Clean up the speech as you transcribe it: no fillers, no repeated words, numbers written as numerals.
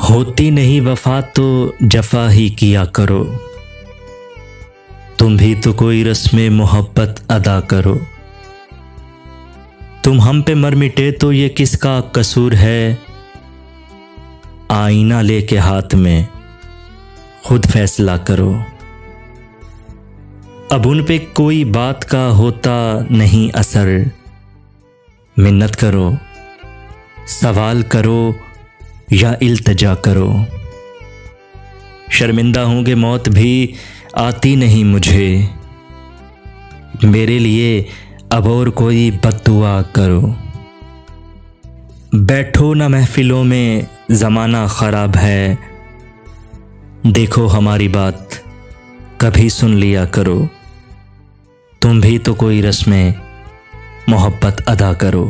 होती नहीं वफा तो जफा ही किया करो, तुम भी तो कोई रस्म मोहब्बत अदा करो। तुम हम पे मर मिटे तो ये किसका कसूर है, आईना लेके हाथ में खुद फैसला करो। अब उन पे कोई बात का होता नहीं असर, मिन्नत करो, सवाल करो या इल्तजा करो। शर्मिंदा होंगे मौत भी आती नहीं मुझे, मेरे लिए अब और कोई बद्दुआ करो। बैठो ना महफिलों में ज़माना ख़राब है, देखो हमारी बात कभी सुन लिया करो। तुम भी तो कोई रस्म मोहब्बत अदा करो।